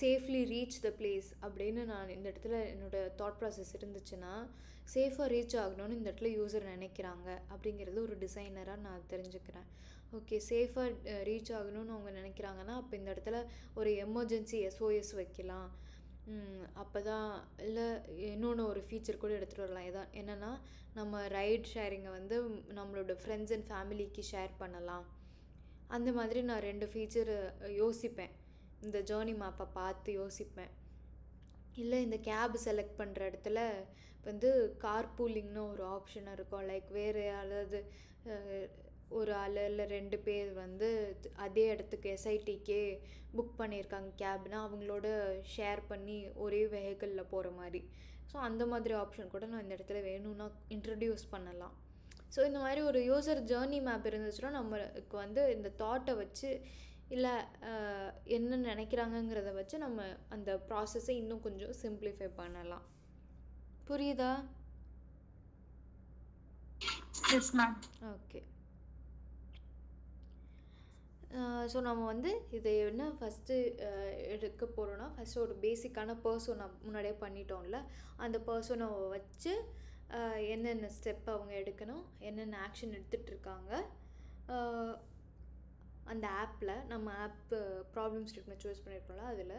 safely reach the place அப்படின்னு நான் இந்த இடத்துல என்னோடய தாட் ப்ராசஸ் இருந்துச்சுன்னா, சேஃபாக ரீச் ஆகணும்னு இந்த இடத்துல யூசர் நினைக்கிறாங்க அப்படிங்கிறது ஒரு டிசைனராக நான் தெரிஞ்சுக்கிறேன். ஓகே, சேஃபாக ரீச் ஆகணும்னு அவங்க நினைக்கிறாங்கன்னா அப்போ இந்த இடத்துல ஒரு எமர்ஜென்சி SOS வைக்கலாம். அப்போ தான் இல்லை இன்னொன்று ஒரு ஃபீச்சர் கூட எடுத்துகிட்டு வரலாம். என்னென்னா நம்ம ரைட் ஷேரிங்கை வந்து நம்மளோட ஃப்ரெண்ட்ஸ் அண்ட் ஃபேமிலிக்கு ஷேர் பண்ணலாம். அந்த மாதிரி நான் 2 ஃபீச்சர் யோசிப்பேன், இந்த ஜேர்னி மேப்பை பார்த்து யோசிப்பேன். இல்லை இந்த கேப் செலக்ட் பண்ணுற இடத்துல வந்து கார் பூலிங்னு ஒரு ஆப்ஷன் இருக்கும். லைக் வேறு யாராவது ஒரு ஆள் இல்லை 2 பேர் வந்து அதே இடத்துக்கு SITக்கே புக் பண்ணியிருக்காங்க கேப்னால் அவங்களோட ஷேர் பண்ணி ஒரே வெஹிக்கிளில் போகிற மாதிரி. ஸோ அந்த மாதிரி ஆப்ஷன் கூட நான் இந்த இடத்துல வேணும்னா இன்ட்ரடியூஸ் பண்ணலாம். ஸோ இந்த மாதிரி ஒரு யூசர் ஜேர்னி மேப் இருந்துச்சுன்னா நம்மளுக்கு வந்து இந்த தாட்டை வச்சு இல்லை என்ன நினைக்கிறாங்கங்கிறத வச்சு நம்ம அந்த ப்ராசஸை இன்னும் கொஞ்சம் சிம்பிளிஃபை பண்ணலாம். புரியுதா? Yes ma'am. ஓகே, ஸோ நம்ம வந்து இதை என்ன ஃபஸ்ட்டு எடுக்க போகிறோன்னா, ஃபஸ்ட்டு ஒரு பேசிக்கான பர்சனை முன்னாடியே பண்ணிட்டோம்ல, அந்த பர்சனை வச்சு என்னென்ன ஸ்டெப் அவங்க எடுக்கணும், என்னென்ன ஆக்ஷன் எடுத்துகிட்ருக்காங்க அந்த ஆப்பில், நம்ம ஆப்பு ப்ராப்ளம் ஸ்டேட்மெண்ட் சூஸ் பண்ணியிருக்கோம்ல அதில்,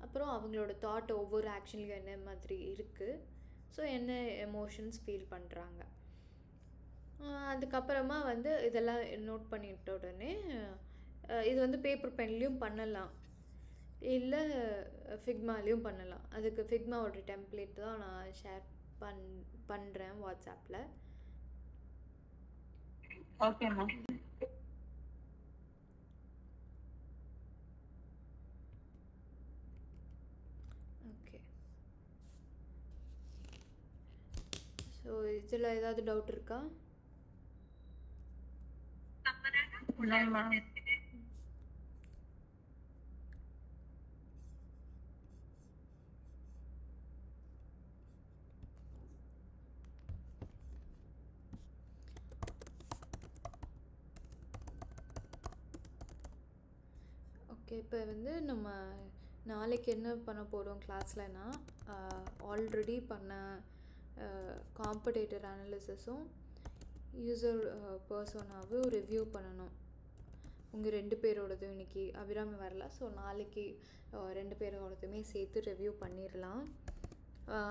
அப்புறம் அவங்களோட தாட் ஒவ்வொரு ஆக்ஷன்லையும் என்ன மாதிரி இருக்குது, ஸோ என்ன எமோஷன்ஸ் ஃபீல் பண்ணுறாங்க. அதுக்கப்புறமா வந்து இதெல்லாம் நோட் பண்ணிட்ட உடனே இது வந்து பேப்பர் பென்லேயும் பண்ணலாம், இல்லை ஃபிக்மாலேயும் பண்ணலாம். அதுக்கு ஃபிக்மாவோட டெம்ப்ளேட் தான் நான் ஷேர் பண்ணுறேன் வாட்ஸ்அப்பில். Okay ma'am. ஓகே, ஸோ இதில் ஏதாவது டவுட் இருக்கா? இல்லை மேம். ஓகே, இப்போ வந்து நம்ம நாளைக்கு என்ன பண்ண போகிறோம் கிளாஸ்லனா, ஆல்ரெடி பண்ண காம்படேட்டர் அனாலிசிஸும் யூசர் பர்சனாவும் ரிவ்யூ பண்ணணும். உங்கள் 2 பேரோடது இன்றைக்கி அபிராமி வரல, ஸோ நாளைக்கு 2 பேரோடதுமே சேர்த்து ரிவ்யூ பண்ணிடலாம்.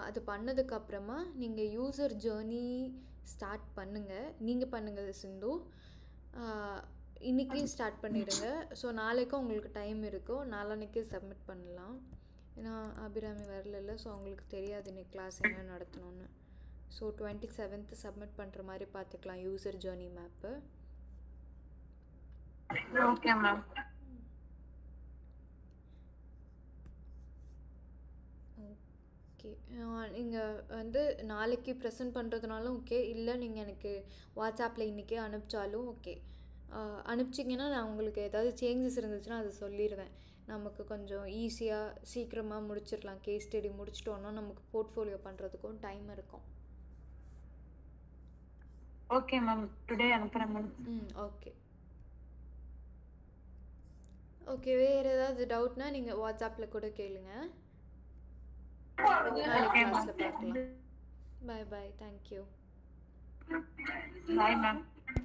அது பண்ணதுக்கப்புறமா நீங்கள் யூசர் ஜேர்னி ஸ்டார்ட் பண்ணுங்கள். நீங்கள் பண்ணுங்கள் சிந்து, இன்றைக்கி ஸ்டார்ட் பண்ணிவிடுங்க. ஸோ நாளைக்கும் உங்களுக்கு டைம் இருக்கும், நாளான்னைக்கு சப்மிட் பண்ணலாம். ஏன்னா அபிராமி வரல, ஸோ அவங்களுக்கு தெரியாது இன்றைக்கி கிளாஸ் என்ன நடத்தணும்னு. ஸோ 27th சப்மிட் பண்ணுற மாதிரி பார்த்துக்கலாம் user journey map. Okay ma'am. Okay, நீங்கள் வந்து நாளைக்கு ப்ரெசென்ட் பண்ணுறதுனாலும் ஓகே, இல்லை நீங்கள் எனக்கு வாட்ஸ்அப்பில் இன்றைக்கே அனுப்பிச்சாலும் ஓகே. அனுப்பிச்சிங்கன்னா நான் உங்களுக்கு ஏதாவது சேஞ்சஸ் இருந்துச்சுன்னா அதை சொல்லிடுவேன். நமக்கு கொஞ்சம் ஈஸியாக சீக்கிரமாக முடிச்சிடலாம். கேஸ் ஸ்டடி முடிச்சிட்டோன்னா நமக்கு போர்ட்ஃபோலியோ பண்ணுறதுக்கும் டைம் இருக்கும். ஓகே மேம், டுடே அனுப்புகிறேன் மேம். ஓகே ஓகே, வேறு ஏதாவது டவுட்னா நீங்கள் வாட்ஸ்அப்பில் கூட கேளுங்க. நாளைக்கு கிளாஸில் பார்க்கலாம். பாய் பாய், தேங்க்யூ. Bye ma'am.